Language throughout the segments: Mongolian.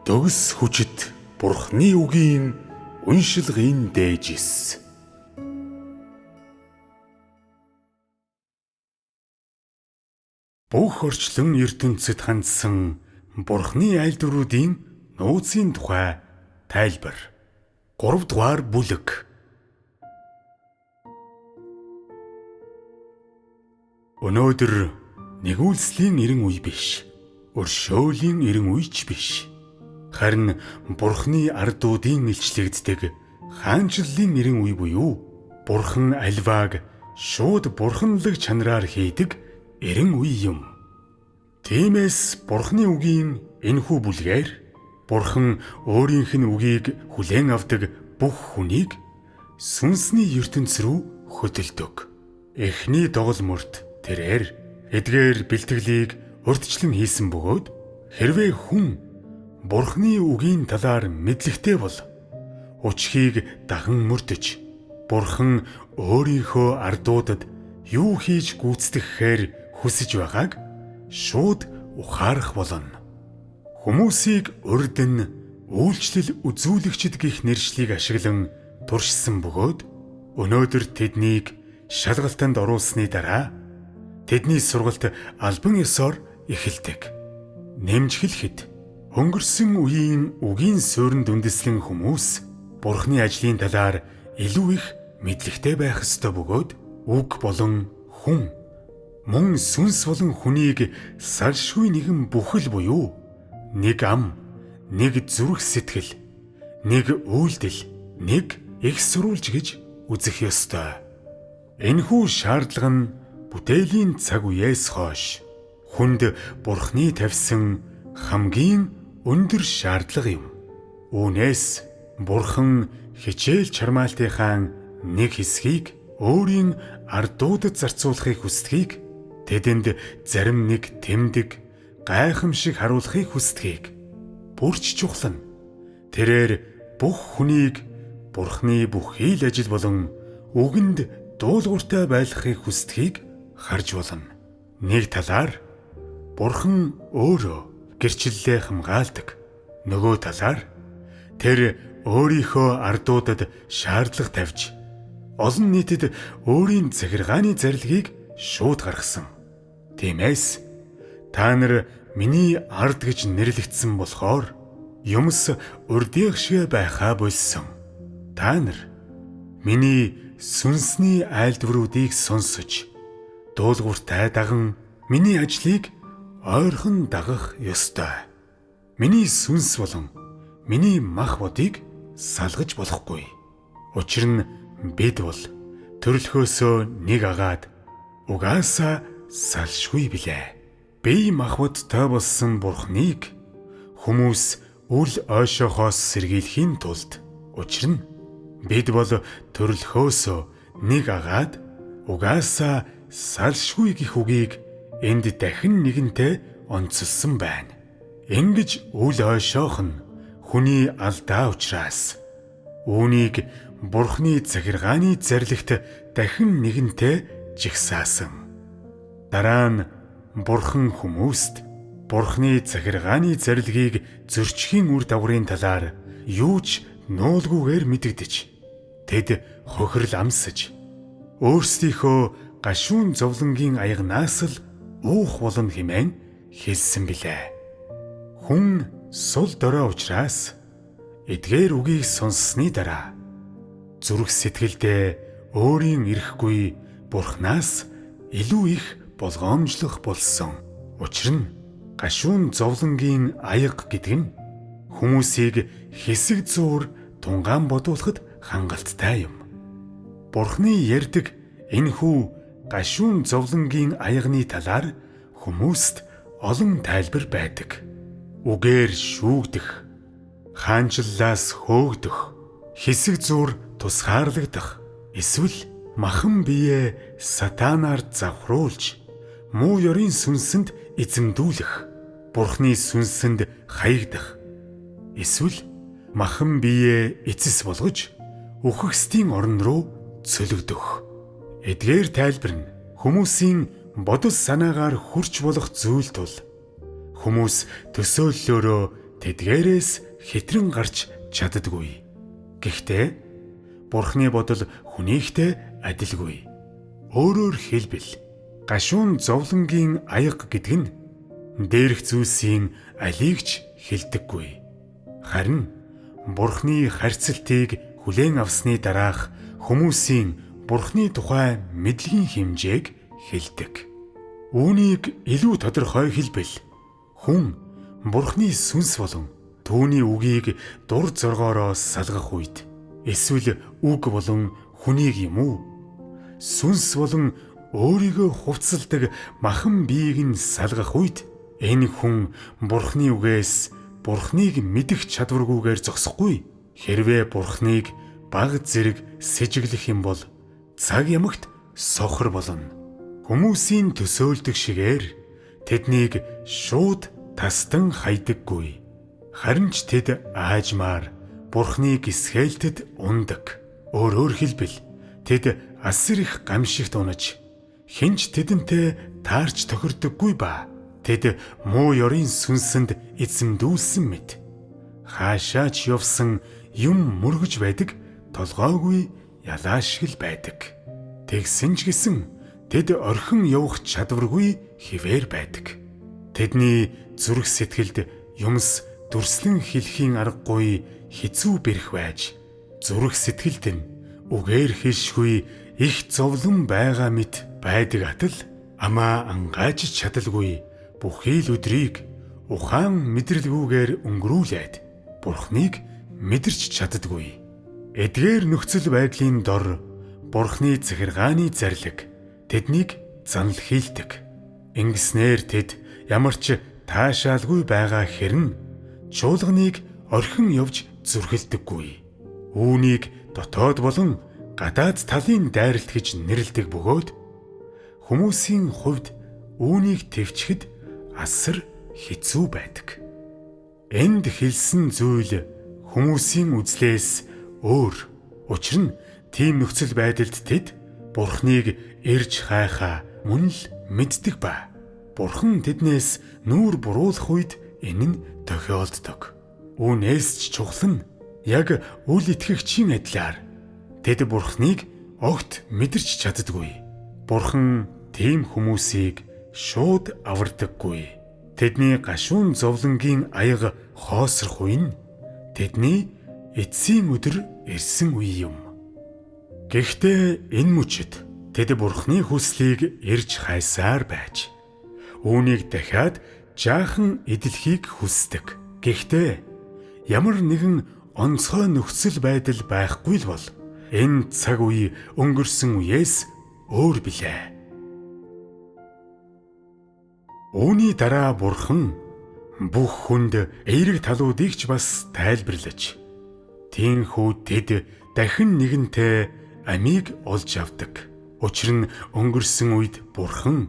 Дөгс хүчит Бурхны үгийн уншилгын дээжис. Бүх орчлон ертөнцид хандсан Бурхны айлдваруудын нууцын тухай тайлбар. 3 дугаар бүлэг. Өнөөдөр нэгүүлслийн эрен үе биш. Өршөөлийн эрен үе ч биш. Харин Бурхны ардуудын илчлэгддэг хаанчлалын эрен үе буюу Бурхан альвааг шууд бурханлаг чанараар хийдэг эрен үе юм. Тиймээс Бурхны үгийн энэхүү бүлгээр Бурхан өөрийнх нь үгийг хүлээн авдаг бүх хүнийг сүнсний ертөнц рүү хөдөлдөг. Эхний доголморт тэрээр эдгээр бэлтгэлийг урьдчилан хийсэн бөгөөд хэрвээ хүн Бурхны үгийн талаар мэдлэгтэй бол учхийг даган мөрдөж Бурхан өөрийнхөө ардуудад юу хийж гүйцэтгэхээр хүсэж байгааг шууд ухаарах болно. Хүмүүсийг урдн үйлчлэл үзүүлэгчд гэх нэршлиг ашиглан туршсан бөгөөд өнөөдөр тэднийг шалгалтанд оруулсны дараа тэдний сургалт албан ёсоор эхэлдэг. Нэмж хэлэхэд өнгөрсөн үеийн үгийн суурьнд үндэслэн хүмүүс Бурхны ажлын талаар илүү их мэдлэгтэй байх ёстой бөгөөд үг болон хүн мөн сүнс болон хүнийг салшгүй нэгэн бүхэл буюу нэг ам, нэг зүрх сэтгэл, нэг үйлдэл, нэг их сурвалж гэж үзэх ёстой. Энэхүү шаардлага нь бүтээлийн цаг үеэс хойш хүнд Бурхны тавьсан хамгийн өндөр шаардлага юм. Үүнээс Бурхан хичээл чармаалтынхаа нэг хэсгийг өөрийн ардуудад зарцуулахыг хүсдгийг, тэдэнд зарим нэг тэмдэг, гайхамшиг харуулахыг хүсдгийг бүрч чухал нь тэрээр бүх хүнийг Бурхны бүх хийл ажил болон үгэнд дуулууртай байлгахыг хүсдгийг харж болно. Нэг талаар Бурхан өөрөө гэрчлэлээ хамгаалдаг. Нөгөө талаар тэр өөрийнхөө ардуудад шаардлага тавьж олон нийтэд өөрийн захиргааны зарилгийг шууд гаргасан. Тиймээс та нар миний ард гэж нэрлэгдсэн болохоор юмс урдийгшгэ байхаа болсон. Та нар миний сүнсний айлдваруудыг сонсож дуулууртай даган миний ажлыг ойрхон дагах ёстой. Миний сүнс болон миний мах бодыг салгаж болохгүй. Учир нь бид бол төрөлхөөсөө нэг агаад угаасаа салшгүй билээ. Бие махбодтой болсон Бурхныг хүмүүс үл ойшоохоос сэргийлэхийн тулд учир нь бид бол төрөлхөөсөө нэг агаад угаасаа салшгүй гэх үгийг энд дахин нэгэнтээ онцлсон байна. Ингэж үл ойшоох нь хүний алдаа учраас үүнийг Бурхны захиргааны зарилэгт дахин нэгэнтээ жигсаасан. Дараа нь Бурхан хүмүүст Бурхны захиргааны зарилгийг зөрчихийн үр дагаврын талаар юу ч нуулгүйгээр мэдэгдэж тэд хохирол амсаж өөрсдийнхөө гашуун зовлонгийн аягнаас л уух болно хэмээн хэлсэн билээ. Хүн сул дорой учраас эдгээр үгийг сонссны дараа зүрх сэтгэлдээ өөрийн эрэхгүй Бурханаас илүү их болгоомжлох болсон. Учир нь гашуун зовлонгийн аяга гэдэг нь хүмүүсийг хэсэг зуур тунгаан бодуулахад хангалттай юм. Бурхны ярьдаг энэхүү гашуун зовлонгийн аягны талаар хүмүүст олон тайлбар байдаг. Үгээр шүүгдэх, хаанчлалаас хөөгдөх, хэсэг зуур тусгаарлагдах, эсвэл махан биеэ сатанаар завхруулж, муу ёрийн сүнсэнд эзэмдүүлэх, Бурхны сүнсэнд хаягдах, эсвэл махан биеэ эцэс болгож, үхэгсдийн орон руу цөлөгдөх. Эдгээр тайлбар нь хүмүүсийн бодол санаагаар хүрч болох зүйл тул хүмүүс төсөөллөөрөө тэдгээрээс хэтрэн гарч чаддаггүй. Гэхдээ Бурхны бодол хүнийхтэй адилгүй. Өөрөөр хэлбэл гашуун зовлонгийн аяга гэдэг нь дээрх зүйлсийн алийг ч хэлдэггүй. Харин Бурхны харьцалтыг хүлээн авсны дараах хүмүүсийн Бурхны тухай мэдлэгийн хэмжээг хэлдэг. Үүнийг илүү тодорхой хэлбэл хүн Бурхны сүнс болон түүний үгийг дур зоргоороо салгах үед эсвэл үг болон хүнийг юм уу? Сүнс болон өөрийгөө хувцалдаг махан биеийг нь салгах үед энэ хүн Бурхны үгээс Бурхныг мэдэх чадваргүйгээр зогсохгүй. Хэрвээ Бурхныг баг зэрэг сэжиглэх юм бол цаг ямагт сохор болно. Хүмүүсийн төсөөлдөг шигээр тэднийг шууд тастан хайдаггүй. Харин ч тэд аажмаар Бурхны гисхээлтэд ундаг. Өөрөөр хэлбэл тэд асар их гамшигт унаж хинч тэдэнтэй таарч тохирдоггүй ба тэд муу ёрын сүнсэнд эзэмдүүлсэн мэт хаашаа ч явсан юм мөргөж байдаг толгойгүй ялаашгил байдаг. Тэгсэн ч гэсэн тэд орхин явах чадваргүй хിവэр байдаг. Тэдний зүрх сэтгэлд юмс дүрслэн хэлхийн аргагүй хэцүү бэрх байж зүрх сэтгэлд нь үгээр хэлшгүй их зовлон байгаа мэт байдаг атал амаа ангааж чадалгүй бүхий л өдрийг ухаан мэдрэлгүйгээр өнгөрүүлээд Бурхныг мэдэрч чаддаггүй. Эдгээр нөхцөл байдлын дор Бурхны захиргааны зарлиг тэднийг занал хийлдэг. Ингэснээр тэд ямар ч таашаалгүй байгаа хэрн чуулганыг орхин явж зүрхэлдэггүй. Үүнийг дотоод болон гадаад талын дайралт гэж нэрлэдэг бөгөөд хүмүүсийн хувьд үүнийг төвчгэд асар хэцүү байдаг. Энд хэлсэн зүйл хүмүүсийн үзлээс өөр. Учир нь тийм нөхцөл байдалд тэд Бурхныг ирж хайхаа мөн л мэддэг ба Бурхан тэднээс нүүр буруулах үед энэ нь тохиолддог. Үүнээс ч чухал нь яг үл итгэгчийн адилаар тэд Бурхныг огт мэдэрч чаддаггүй. Бурхан тийм хүмүүсийг шууд авардаггүй. Тэдний гашуун зовлонгийн аяга хоосрох үе нь тэдний эцсийн өдөр ирсэн үе юм. Гэхдээ энэ мөчид тэд Бурхны хүслийг ирж хайсаар байж үүнийг дахиад жаахан эдлэхийг хүсдэг. Гэхдээ ямар нэгэн онцгой нөхцөл байдал байхгүй л бол энэ цаг үе өнгөрсөн үеэс өөр билээ. Үүний дараа Бурхан бүх хүнд эерэг талуудыг ч бас тайлбарлаж тиймхүү тэд дахин нэгэнтээ амийг олж авдаг. Учир нь өнгөрсөн үед Бурхан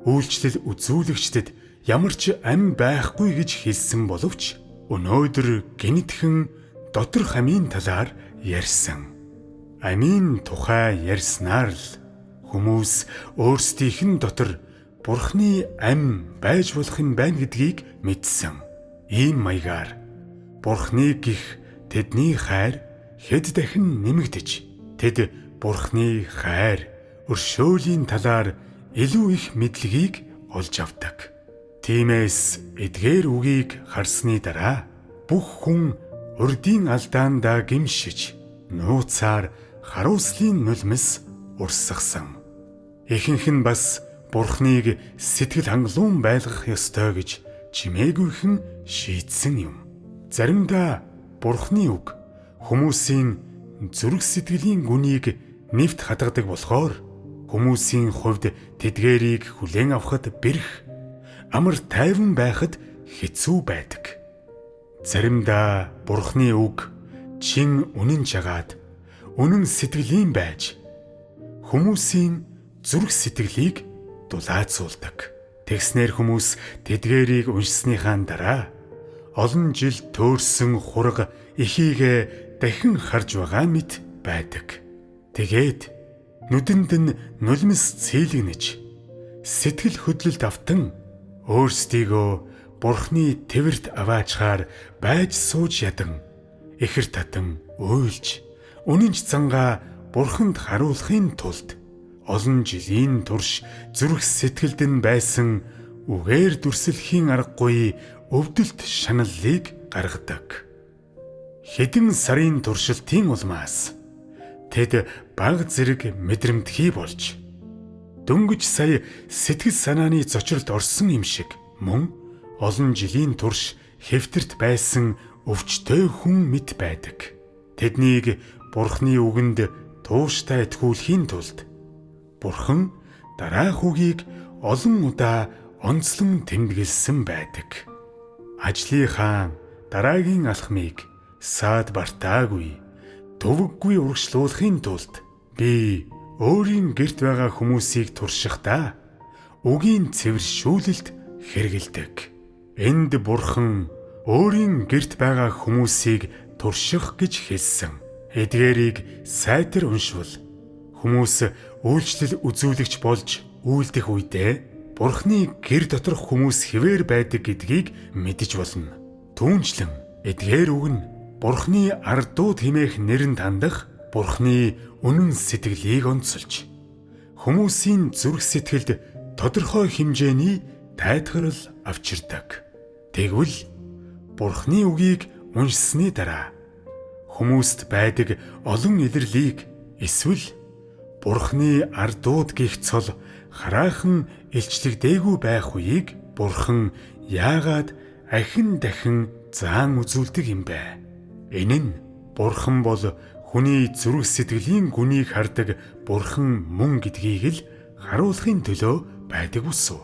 үйлчлэл үзүүлэгчдэд ямар ч ам байхгүй гэж хэлсэн боловч өнөөдөр гинэтхэн доторх амийн талаар ярьсан. Амийн тухай ярьснаар л хүмүүс өөрсдийнх нь дотор Бурхны ам байж болох юм байна гэдгийг мэдсэн. Ийм маягаар Бурхны гих тэдний хайр хэд дахин нэмэгдэж тэд Бурхны хайр өршөөлийн талаар илүү их мэдлэгийг олж авдаг. Тиймээс эдгээр үгийг харсны дараа бүх хүн урдийн алдаандаа гимшиж нууцаар харуулслын нулимс урсгасан. Ихэнх нь бас Бурхныг сэтгэл хангалуун байлгах ёстой гэж чимээгүйхэн шийдсэн юм. Заримдаа Бурхны үг хүмүүсийн зүрх сэтгэлийн гүнийг нэвт хадгадаг болохоор хүмүүсийн хувьд тэдгээрийг хүлээн авахд бэрх, амар тайван байхад хэцүү байдаг. Заримдаа Бурхны үг чин үнэн жагаад үнэн сэтгэлийн байж хүмүүсийн зүрх сэтгэлийг дулаацуулдаг. Тэгснээр хүмүүс тэдгээрийг уншсныхаа дараа олон жил төөрсөн хураг эхийгэ дахин харж байгаа мэт байдаг. Тэгээд нүдэнд нь нулимс цэйлэгнэж сэтгэл хөдлөлт автан өөрсдийгөө Бурхны тэвэрт аваачаар байж сууж ядан ихэр татан уйлж үнэнч зангаа Бурханд харуулахын тулд олон жилийн турш зүрх сэтгэлд нь байсан үгээр дүрслэхийн аргагүй өвдөлт шаналлыг гаргадаг. Хэдэн сарын туршилтын улмаас тэд баг зэрэг мэдрэмтгий болж дөнгөж сая сэтгэл санааны зочролд орсон юм шиг мөн олон жилийн турш хэвтэрт байсан өвчтөй хүн мэт байдаг. Тэднийг Бурхны үгэнд тууштай итгүүлэхийн тулд Бурхан дараах үгийг олон удаа онцлон тэмдэглэсэн байдаг. Ажлын хаан дараагийн алхмыг саад бартаагүй, төвөггүй урагшлуулахын тулд би өөрийн гэрт байгаа хүмүүсийг туршихдаа үгийн цэвэршүүлэлт хэрэгэлдэг. Энд Бурхан өөрийн гэрт байгаа хүмүүсийг турших гэж хэлсэн. Эдгээрийг сайтар уншвал хүмүүс үйлчлэл үзүүлэгч болж үйлдэх үедээ Бурхны гэр доторх хүмүүс хэвээр байдаг гэдгийг мэдэж болно. Түүнчлэн эдгээр үг нь Бурхны ардууд хэмээх нэрэнд хандах Бурхны үнэн сэтгэлийг онцолж хүмүүсийн зүрх сэтгэлд тодорхой хэмжээний тайтгарал авчирдаг. Тэгвэл Бурхны үгийг уншсны дараа хүмүүст байдаг олон илэрлийг эсвэл Бурхны ардууд гих цол хараахан илчлэгдээгүй байх үеийг Бурхан яагаад ахин дахин заан үзүүлдэг юм бэ? Энэ нь Бурхан бол хүний зүрх сэтгэлийн гүнийг хардаг Бурхан мөн гэдгийг л харуулахын төлөө байдаг үсв.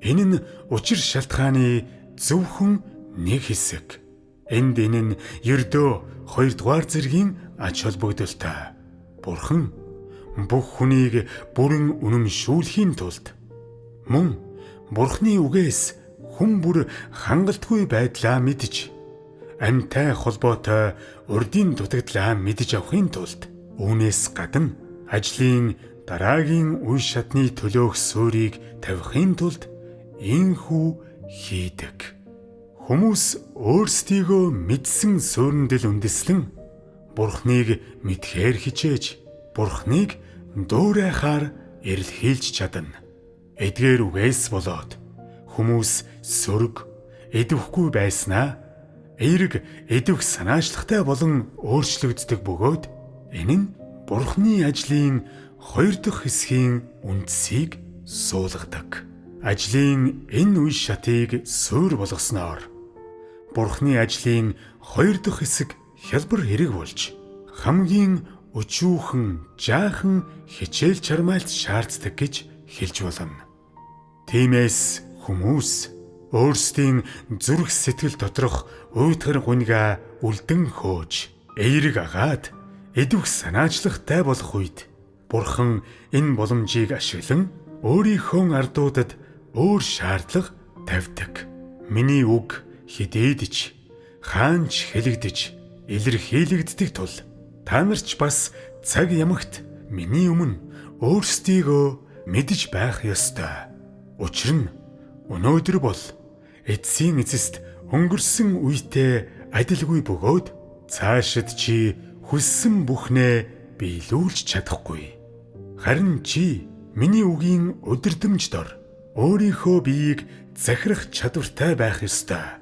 Энэ нь учир шалтгааны зөвхөн нэг хэсэг. Энд энэ нь ердөө 2 дугаар зэргийн ач холбогдолтой. Бурхан бүх хүнийг бүрэн үнэмшүүлэхийн тулд мөн Бурхны үгээс хүн бүр хангалтгүй байдлаа мэдж амьтай холбоотой урдын дутагдлаа мэдж авахын тулд үүнээс гадна ажлын дараагийн үе шатны төлөөх суурийг тавихын тулд ийхүү хийдэг. Хүмүүс өөрсдийгөө мэдсэн суурьндэл үндэслэн Бурхныг мэдхээр хичээж Бурхныг дуурайхаар эрэлхийлж чадна. Эдгээр үгээс болоод хүмүүс сөрөг, идэвхгүй байснаа эерэг идэвх санаачлагтай болон өөрчлөгддөг бөгөөд энэ нь Бурхны ажлын 2 дахь хэсгийн үндсийг суулгадаг. Ажлын энэ үе шатыг суурь болгосноор Бурхны ажлын 2 дахь хэсэг хялбар хэрэг болж хамгийн өчүүхэн жаахан хичээл чармайлт шаарддаг гэж хэлж болно. Тиймээс хүмүүс өөрсдийн зүрх сэтгэл доторх уйтгар гуньгаа үлдэн хөөж эерэг агаад идэвх санаачлагтай болох үед Бурхан энэ боломжийг ашиглан өөрийнхөө ардуудад өөр шаардлага тавьдаг. Миний үг хидээдэж, хаанч хэлэгдэж, илэрхийлэгддэг тул та нарч бас цаг ямагт миний өмнө өөрсдийгөө мэдж байх ёстой. Учир нь өнөөдөр бол эцсийн эцэст өнгөрсөн үетэй адилгүй бөгөөд цаашид чи хүссэн бүхнээ биелүүлж чадахгүй. Харин чи миний үгийн удирдамж дор өөрийнхөө биеийг захирах чадвартай байх ёстой.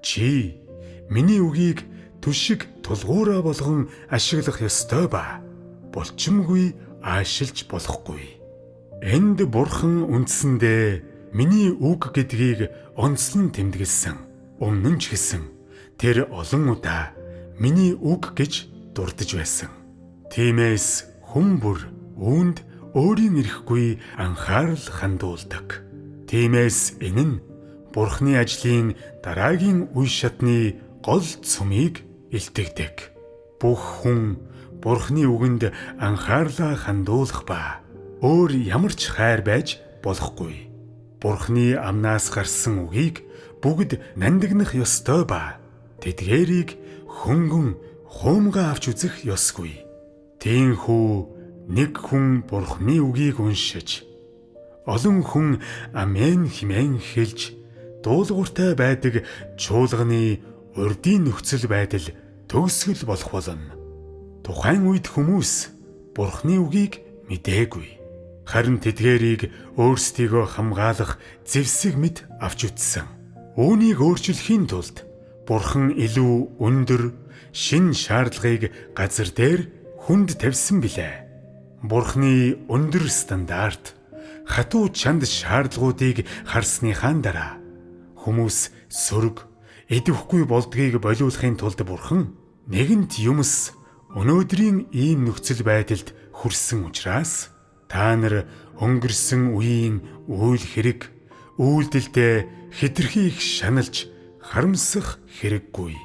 Чи миний үгийг түшиг тулгуураа болгон ашиглах ёстой ба булчимгүй аашилж болохгүй. Энд Бурхан үндсэндээ миний үг гэдгийг онцлон тэмдэглэсэн. Өмнө нь ч гэсэн тэр олон удаа миний үг гэж дурдж байсан. Тиймээс хүн бүр үүнд өөрийн эрэхгүй анхаарал хандуулдаг. Тиймээс энэ нь Бурхны ажлын дараагийн үе шатны гол цөмийг илтгэдэг. Бүх хүн Бурхны үгэнд анхаарлаа хандуулах ба өөр ямар ч хайр байж болохгүй. Бурхны амнаас гарсан үгийг бүгд нандинах ёстой ба тэдгээрийг хөнгөн хуумгаа авч үзэх ёсгүй. Тиймхүү нэг хүн Бурхны үгийг уншиж олон хүн амен хэмээн хэлж дуулууртай байдаг чуулганы урдийн нөхцөл байдал төгсгөл болох болно. Тухайн үед хүмүүс Бурхны үгийг мэдээгүй. Харин тэдгээрийг өөрсдийгөө хамгаалах зэвсэг мэт авч үзсэн. Үүнийг өөрчлөхийн тулд Бурхан илүү өндөр шин шаардлагыг газар дээр хүнд тавьсан билээ. Бурхны өндөр стандарт, хатуу чанд шаардлагуудыг харсныхаа дараа хүмүүс сөрөг, идэвхгүй болдгийг болиулахын тулд Бурхан нэгэнт юмс өнөөдрийн ийм нөхцөл байдалд хүрсэн учраас та нар өнгөрсөн үеийн үйл хэрэг, үйлдэлдээ хэтэрхий их шаналж харамсах хэрэггүй.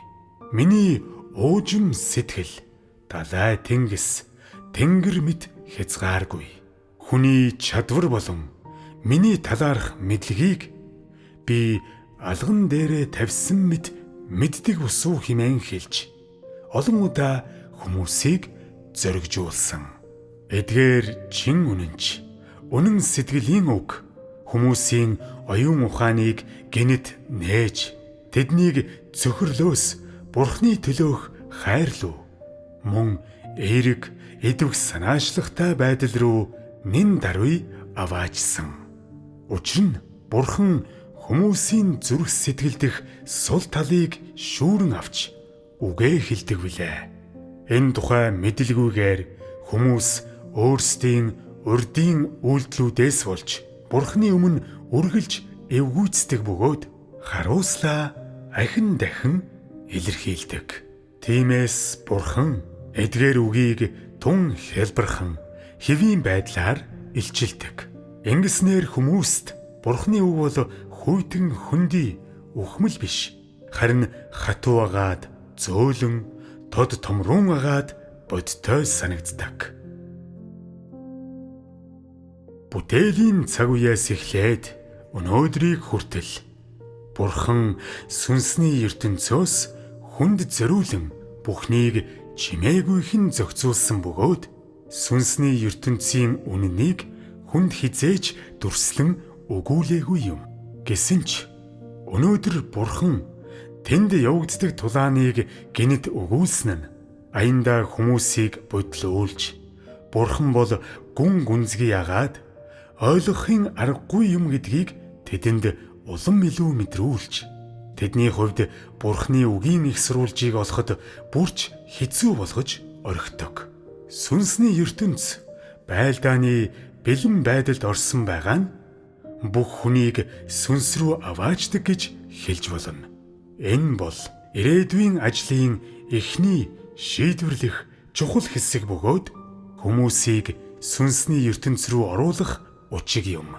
Миний уужим сэтгэл далай тэнгис, тэнгэр мэт хязгааргүй. Хүний чадвар болон миний талаарх мэдлэгийг би алган дээрээ тавьсан мэт мэддэг усуу хэмээн хэлж олон удаа хүмүүсийг зоригжуулсан. Эдгээр чин үнэнч, үнэн сэтгэлийн үг хүмүүсийн оюун ухааныг гэнэт нээж тэднийг цөхрлөөс Бурхны төлөөх хайрлуу мөн эерэг эдвэх санаачлагтай байдал руу нин даруй аваачсан. Учир нь Бурхан хүмүүсийн зүрх сэтгэл дэх сул талыг шүүрэн авч үгээ хэлдэг билээ. Энэ тухай мэдлгүйгээр хүмүүс өөрсдийн урдийн үйлдэлүүдээс болж Бурхны өмнө үргэлж эвгүйцдэг бөгөөд харуулслаа ахин дахин илэрхийлдэг. Тиймээс Бурхан эдгээр үгийг тун хэлбэрхэн хэвийн байдлаар илчилдэг. Ингэснээр хүмүүст Бурхны үг бол хүйтэн хөндөй үхмэл биш, харин хатуу агаад зөөлөн тод томруун агаад бодтой санагддаг. Бүтээлийн цаг үеэс эхлээд өнөөдрийг хүртэл Бурхан сүнсний ертөнцөөс хүнд зориулан бүхнийг чимээгүйхэн зохицуулсан бөгөөд сүнсний ертөнцийн үнэнийг хүнд хизээж дүрслэн өгүүлээгүй юм. Гэсэн ч өнөөдөр Бурхан тэнд явагддаг тулааныг гэнэт өгүүлсэн нь аяндаа хүмүүсийг бодлуулж Бурхан бол гүн гүнзгий ягаад ойлгохын аргагүй юм гэдгийг тэдэнд улам илүү мэдрүүлж тэдний хувьд Бурхны үгийн их сурвалжийг олоход бүрч хэцүү болгож орхидог. Сүнсний ертөнц байлдааны бэлэн байдалд орсон байгаа нь бүх хүнийг сүнс рүү аваачдаг гэж хэлж болно. Энэ бол ирээдүйн ажлын эхний шийдвэрлэх чухал хэсэг бөгөөд хүмүүсийг сүнсний ертөнц рүү оруулах учиг юм.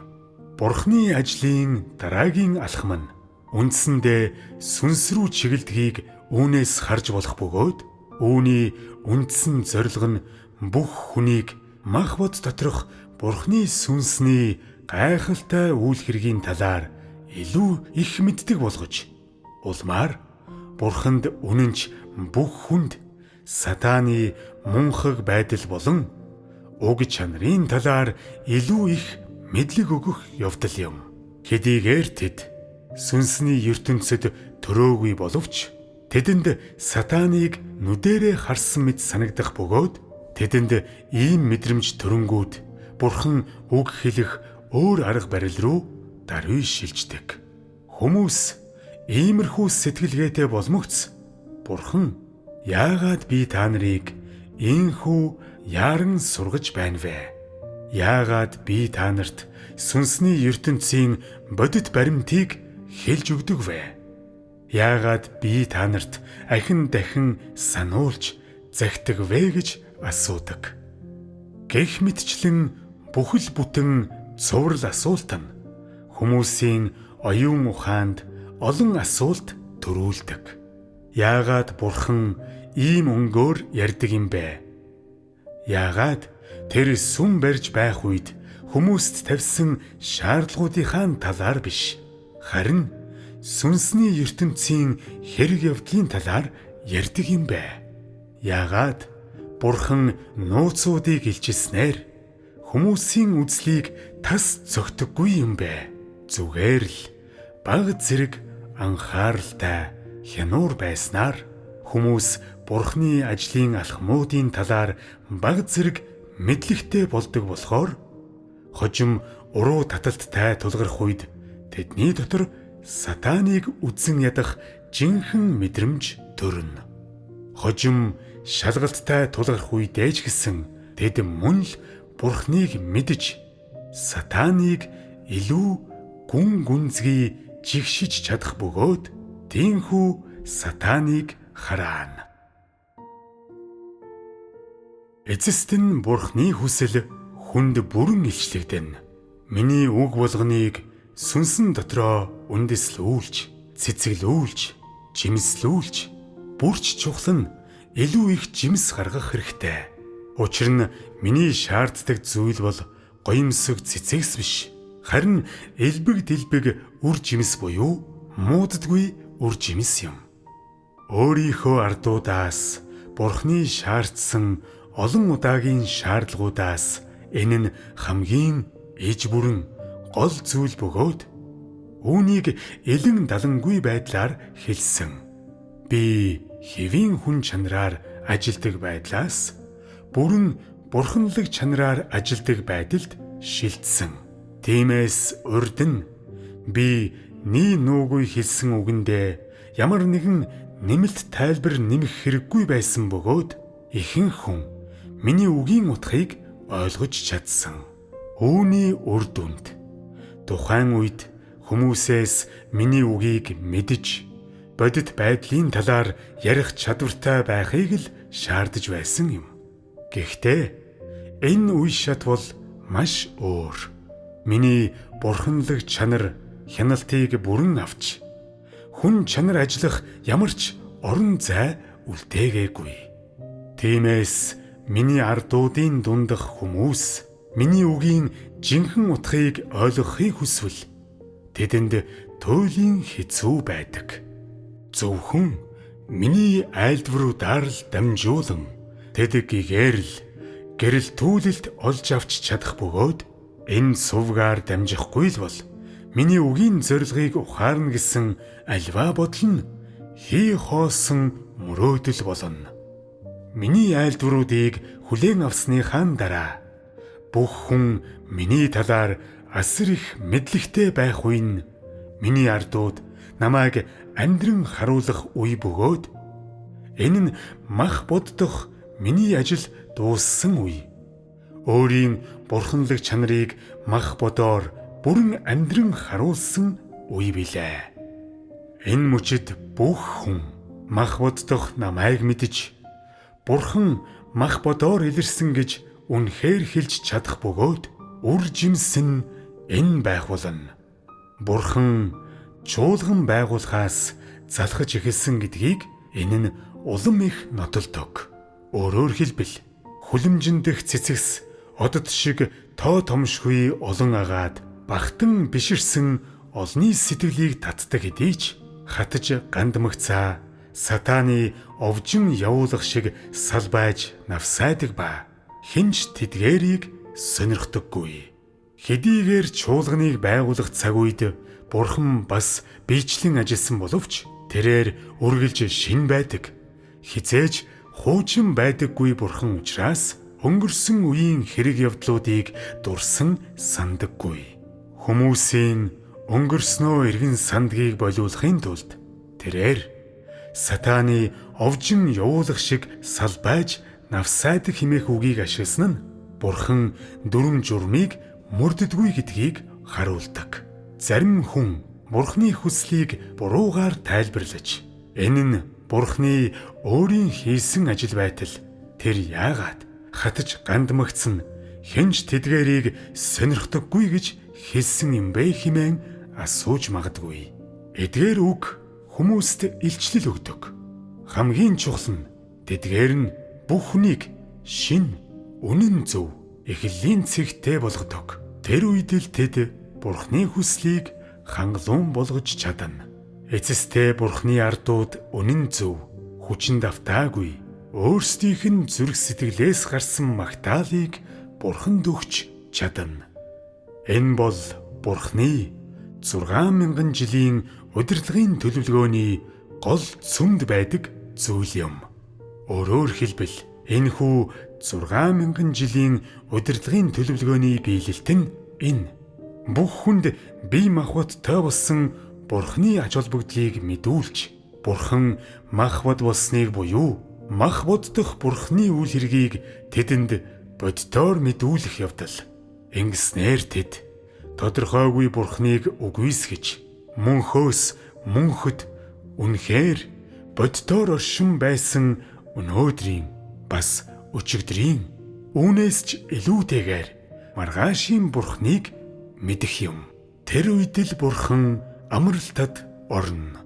Бурхны ажлын дараагийн алхам нь үндсэндээ сүнс рүү чиглэдгийг үүнээс харж болох бөгөөд үүний үндсэн зорилго нь бүх хүнийг мах бод доторх Бурхны сүнсний гайхалтай үйл хэргийн талаар илүү их мэддэг болгож улмаар Бурханд үнэнч бүх хүнд сатааны мунхаг байдал болон уг чанарын талаар илүү их мэдлэг өгөх явдал юм. Хэдийгээр тэд сүнсний ертөнцид төрөөгүй боловч тэдэнд сатаныг нүдэрээ харсан мэт санагдах бөгөөд тэдэнд ийм мэдрэмж төрөнгүүд Бурхан үг хэлэх өөр арга барил руу даруй шилждэг. Хүмүүс иймэрхүү сэтгэлгээтэй болмогц Бурхан яагаад би та нарыг ийхүү яаран сургаж байна вэ? Яагаад би та нарт сүнсний ертөнцийн бодит баримтыг хэлж өгдөг вэ? Яагаад би та нарт ахин дахин сануулж захидаг вэ гэж асуудаг. Гэх мэтчлэн бүхэл бүтэн цуврал асуулт нь хүмүүсийн оюун ухаанд олон асуулт төрүүлдэг. Яагаад Бурхан ийм өнгөөр ярьдаг юм бэ? Яагаад тэр сүм барьж байх үед хүмүүст тавьсан шаардлагуудынхаа талаар биш, харин сүнсний ертөнцийн хэрэг явдлын талаар ярьдаг юм бэ? Яагаад Бурхан нууцуудыг илчилснээр хүмүүсийн үзлийг тас зөгтөггүй юм бэ? Зүгээр л бага зэрэг анхааралтай хянуур байснаар хүмүүс Бурхны ажлын алхмуудын талаар бага зэрэг мэдлэгтэй болдог болохоор хожим уруу таталттай тулгарх үед тэдний дотор сатаныг үзэн ядах жинхэнэ мэдрэмж төрнө. Хожим шалгалттай тулгарх үедээ ч гэсэн тэд мөн л Бурхныг мэдж сатаныг илүү гүн гүнзгий жигшиж чадах бөгөөд тийхүү сатаныг хараана. Эцэст нь Бурхны хүсэл хүнд бүрэн илчлэгдэнэ. Миний үг болгоныг сүнсэн дотроо үндэслүүлж, цэцэглүүлж, жимслүүлж, бүрч чухал нь илүү их жимс гаргах хэрэгтэй. Учир нь миний шаарддаг зүйл бол гоёмсог цэцэгс биш, харин элбэг дэлбэг үр жимс буюу мууддаггүй үр жимс юм. Өөрийнхөө ардуудаас Бурхны шаардсан олон удаагийн шаардлагуудаас энэ нь хамгийн иж бүрэн гол зүйл бөгөөд үүнийг элен далангүй байдлаар хэлсэн. Би хэвийн хүн чанараар ажилдаг байдлаас бүрэн бурханлаг чанараар ажилдаг байдалд шилжсэн. Тиймээс урд нь би nii нуугүй хэлсэн үгэндээ ямар нэгэн нэмэлт тайлбар нэмэх хэрэггүй байсан бөгөөд ихэнх хүн миний үгийн утгыг ойлгож чадсан. Үүний үр дүнд тухайн үед хүмүүсээс миний үгийг мэдж бодит байдлын талаар ярих чадвартай байхыг л шаардаж байсан юм. Гэхдээ энэ үе шат бол маш өөр. Миний бурханлаг чанар хяналтыг бүрэн авч хүн чанар ажиллах ямар ч орон зай үлдээгээгүй. Тиймээс миний ардуудын дундах хүмүүс миний үгийн жинхэнэ утгыг ойлгохыг хүсвэл тэдэнд туйлын хэцүү байдаг. Зөвхөн миний айлдваруудаар л дамжуулан тэд гэрэл түлэлт олж авч чадах бөгөөд энэ сувгаар дамжихгүй л бол миний үгийн зорилгыг ухаарна гэсэн альва бодол нь хий хоосон мөрөөдөл болно. Миний айлдваруудыг хүлээн авсныхаа дараа бүх хүн миний талаар асар их мэдлэгтэй байх үе нь миний ардууд намайг амьдран харуулах үе бөгөөд энэ нь мах боддох миний ажил дууссан үе. Өөрийн бурханлаг чанарыг мах бодоор бүрэн амьдран харуулсан үе билээ. Энэ мөчид бүх хүн мах боддох намайг мэдж Бурхан мах бодоор илэрсэн гэж үнэхээр хэлж чадах бөгөөд үр жимс нь энэ байх болно. Бурхан чуулган байгуулахаас залхаж эхэлсэн гэдгийг энэ нь улам их нотолдог. Өөрөөр хэлбэл хүлэмжин дэх цэцэгс одод шиг тоо томшгүй олон агаад бахтан биширсэн олны сэтгэлийг татдаг хэдий ч хатж гандмагцаа сатаны овжин явуулах шиг салбайж навсайдаг ба хинч тэдгээрийг сонирхдаггүй. Хэдийгээр чуулганыг байгуулах цаг үед Бурхан бас биечлэн ажилласан боловч тэрээр үргэлж шин байдаг. Хизээж хуучин байдаггүй Бурхан учраас өнгөрсөн үеийн хэрэг явдлуудыг дурсан сандаггүй. Хүмүүсийн өнгөрснөө эргэн сандгийг болиулахын тулд тэрээр сатаны овжин явуулах шиг салбайж навсайдаг хэмээх үгийг ашигласан нь Бурхан дүрм журмыг мөрддөггүй гэдгийг харуулдаг. Зарим хүн Бурхны хүслийг буруугаар тайлбарлаж энэ нь Бурхны өөрийн хийсэн ажил байтал тэр яагаад хатж гандмагцсан хинч тэдгээрийг сонирхдаггүй гэж хэлсэн юм бэ хэмээн асууж магадгүй. Эдгээр үг хүмүүст илчлэл өгдөг. Хамгийн чухал нь тэдгээр нь бүх хүнийг шин, үнэн зөв, эхлэлийн цэгтэй болгодог. Тэр үед л тэд Бурхны хүслийг хангалуун болгож чадна. Эцэстээ Бурхны ардууд үнэн зөв, хүчин давтаагүй, өөрсдийнх нь зүрх сэтгэлээс гарсан магтаалыг Бурханд өгч чадна. Энэ бол Бурхны 6,000 жилийн удирдлагын төлөвлөгөөний гол цөмд байдаг зүйл юм. Өөрөөр хэлбэл энэхүү 6,000 жилийн удирдлагын төлөвлөгөөний биелэлт нь энэ. Бүх хүнд бие махбодтой болсон Бурхны ач холбогдлыг мэдүүлж, Бурхан махбод болсныг буюу махбод дахь Бурхны үйл хэргийг тэдэнд боддоор мэдүүлэх явдал. Ингэснээр тэд тодорхойгүй Бурхныг үгүйсгэж, мөнхөөс мөнхөд үнэхээр боддоор оршин байсан өнөөдрийн бас өчигдрийн үүнээс ч илүүтэйгээр маргаашийн Бурхныг мэдэх юм. Тэр үед л Бурхан амралтад орно.